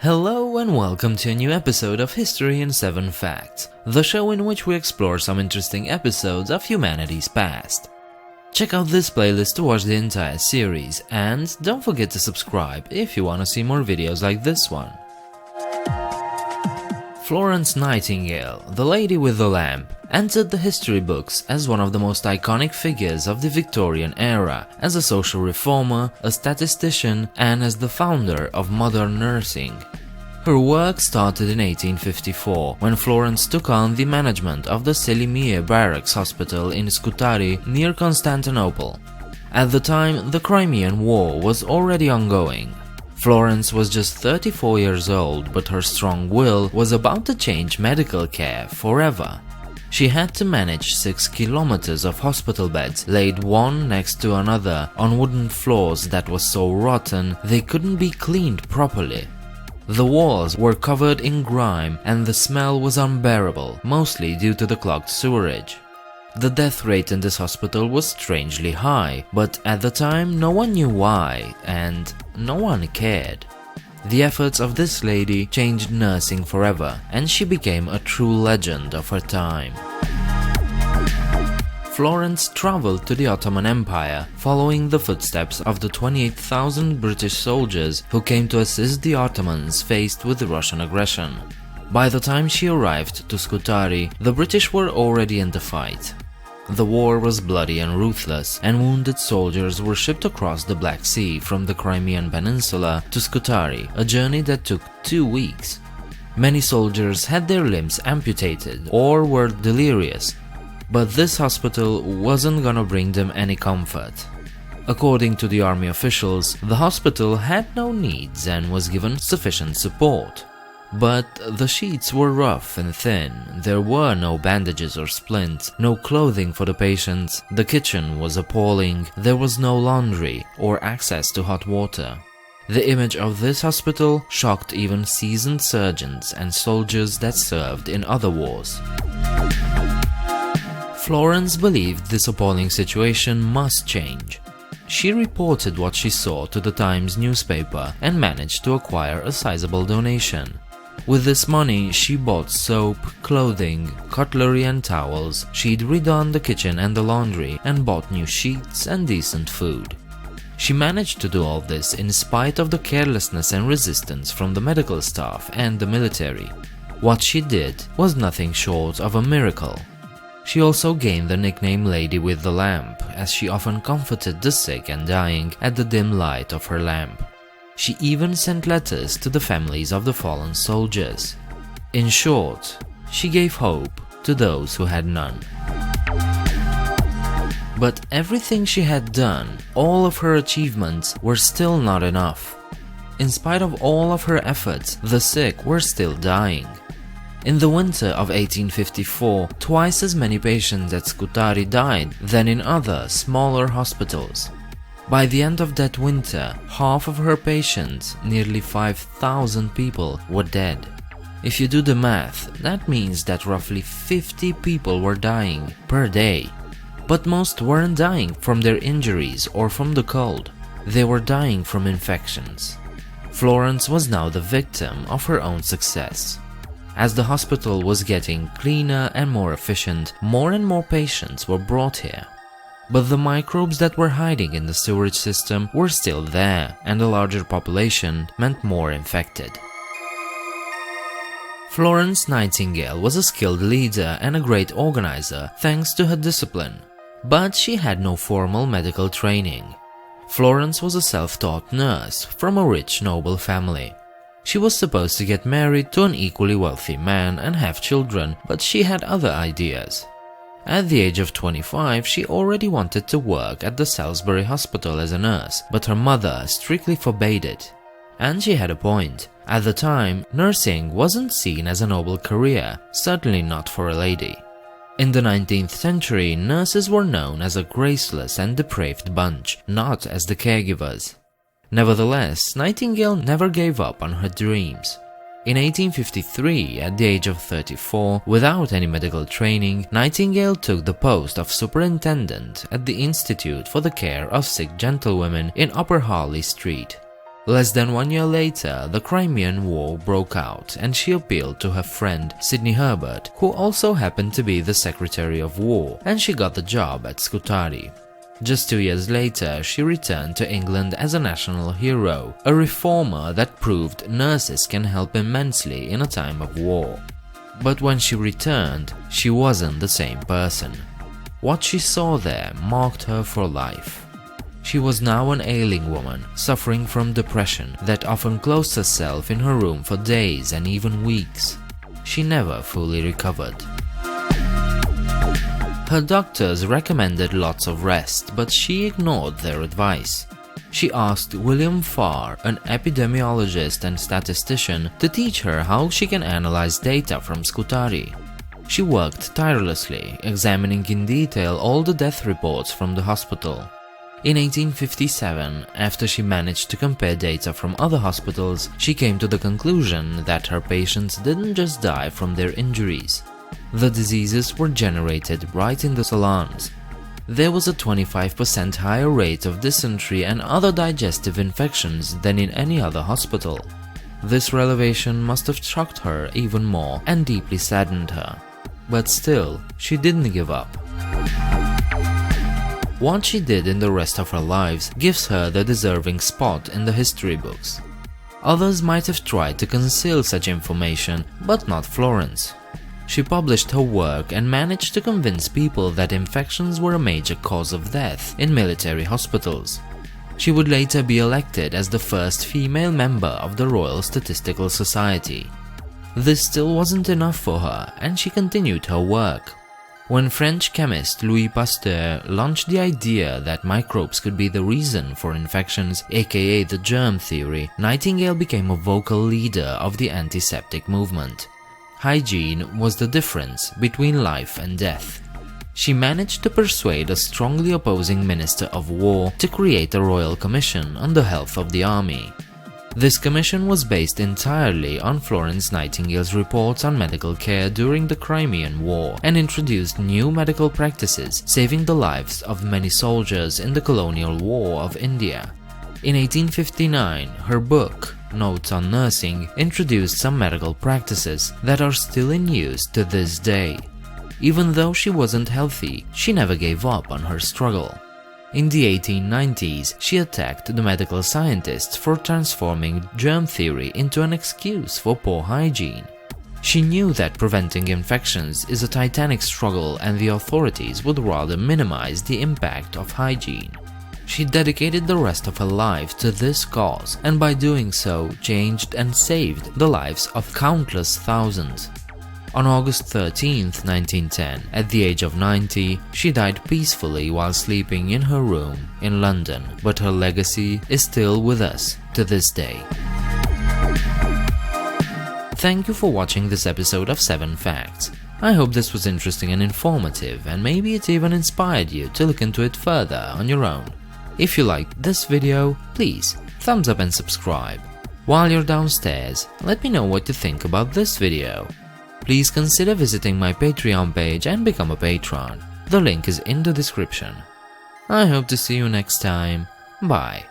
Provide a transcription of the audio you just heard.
Hello and welcome to a new episode of History in 7 Facts, the show in which we explore some interesting episodes of humanity's past. Check out this playlist to watch the entire series, and don't forget to subscribe if you want to see more videos like this one. Florence Nightingale, the lady with the lamp, entered the history books as one of the most iconic figures of the Victorian era, as a social reformer, a statistician, and as the founder of modern nursing. Her work started in 1854, when Florence took on the management of the Selimiye Barracks Hospital in Scutari near Constantinople. At the time, the Crimean War was already ongoing. Florence was just 34 years old, but her strong will was about to change medical care forever. She had to manage 6 kilometers of hospital beds laid one next to another on wooden floors that was so rotten they couldn't be cleaned properly. The walls were covered in grime and the smell was unbearable, mostly due to the clogged sewerage. The death rate in this hospital was strangely high, but at the time no one knew why, and no one cared. The efforts of this lady changed nursing forever, and she became a true legend of her time. Florence traveled to the Ottoman Empire, following the footsteps of the 28,000 British soldiers who came to assist the Ottomans faced with the Russian aggression. By the time she arrived to Scutari, the British were already in the fight. The war was bloody and ruthless, and wounded soldiers were shipped across the Black Sea from the Crimean Peninsula to Scutari, a journey that took 2 weeks. Many soldiers had their limbs amputated or were delirious, but this hospital wasn't gonna bring them any comfort. According to the army officials, the hospital had no needs and was given sufficient support. But the sheets were rough and thin, there were no bandages or splints, no clothing for the patients, the kitchen was appalling, there was no laundry or access to hot water. The image of this hospital shocked even seasoned surgeons and soldiers that served in other wars. Florence believed this appalling situation must change. She reported what she saw to the Times newspaper and managed to acquire a sizable donation. With this money, she bought soap, clothing, cutlery and towels, she'd redone the kitchen and the laundry, and bought new sheets and decent food. She managed to do all this in spite of the carelessness and resistance from the medical staff and the military. What she did was nothing short of a miracle. She also gained the nickname Lady with the Lamp, as she often comforted the sick and dying at the dim light of her lamp. She even sent letters to the families of the fallen soldiers. In short, she gave hope to those who had none. But everything she had done, all of her achievements, were still not enough. In spite of all of her efforts, the sick were still dying. In the winter of 1854, twice as many patients at Scutari died than in other, smaller hospitals. By the end of that winter, half of her patients, nearly 5,000 people, were dead. If you do the math, that means that roughly 50 people were dying per day. But most weren't dying from their injuries or from the cold. They were dying from infections. Florence was now the victim of her own success. As the hospital was getting cleaner and more efficient, more and more patients were brought here. But the microbes that were hiding in the sewerage system were still there, and a larger population meant more infected. Florence Nightingale was a skilled leader and a great organizer thanks to her discipline, but she had no formal medical training. Florence was a self-taught nurse from a rich noble family. She was supposed to get married to an equally wealthy man and have children, but she had other ideas. At the age of 25, she already wanted to work at the Salisbury Hospital as a nurse, but her mother strictly forbade it. And she had a point. At the time, nursing wasn't seen as a noble career, certainly not for a lady. In the 19th century, nurses were known as a graceless and depraved bunch, not as the caregivers. Nevertheless, Nightingale never gave up on her dreams. In 1853, at the age of 34, without any medical training, Nightingale took the post of superintendent at the Institute for the Care of Sick Gentlewomen in Upper Harley Street. Less than 1 year later, the Crimean War broke out and she appealed to her friend Sidney Herbert, who also happened to be the Secretary of War, and she got the job at Scutari. Just 2 years later, she returned to England as a national hero, a reformer that proved nurses can help immensely in a time of war. But when she returned, she wasn't the same person. What she saw there marked her for life. She was now an ailing woman, suffering from depression that often closed herself in her room for days and even weeks. She never fully recovered. Her doctors recommended lots of rest, but she ignored their advice. She asked William Farr, an epidemiologist and statistician, to teach her how she can analyze data from Scutari. She worked tirelessly, examining in detail all the death reports from the hospital. In 1857, after she managed to compare data from other hospitals, she came to the conclusion that her patients didn't just die from their injuries. The diseases were generated right in the salons. There was a 25% higher rate of dysentery and other digestive infections than in any other hospital. This revelation must have shocked her even more and deeply saddened her. But still, she didn't give up. What she did in the rest of her lives gives her the deserving spot in the history books. Others might have tried to conceal such information, but not Florence. She published her work and managed to convince people that infections were a major cause of death in military hospitals. She would later be elected as the first female member of the Royal Statistical Society. This still wasn't enough for her, and she continued her work. When French chemist Louis Pasteur launched the idea that microbes could be the reason for infections, aka the germ theory, Nightingale became a vocal leader of the antiseptic movement. Hygiene was the difference between life and death. She managed to persuade a strongly opposing Minister of War to create a royal commission on the health of the army. This commission was based entirely on Florence Nightingale's reports on medical care during the Crimean War and introduced new medical practices, saving the lives of many soldiers in the colonial war of India. In 1859, her book, Notes on Nursing, introduced some medical practices that are still in use to this day. Even though she wasn't healthy, she never gave up on her struggle. In the 1890s, she attacked the medical scientists for transforming germ theory into an excuse for poor hygiene. She knew that preventing infections is a titanic struggle and the authorities would rather minimize the impact of hygiene. She dedicated the rest of her life to this cause and by doing so changed and saved the lives of countless thousands. On August 13, 1910, at the age of 90, she died peacefully while sleeping in her room in London, but her legacy is still with us to this day. Thank you for watching this episode of 7 Facts. I hope this was interesting and informative, and maybe it even inspired you to look into it further on your own. If you liked this video, please thumbs up and subscribe. While you're downstairs, let me know what you think about this video. Please consider visiting my Patreon page and become a patron. The link is in the description. I hope to see you next time. Bye.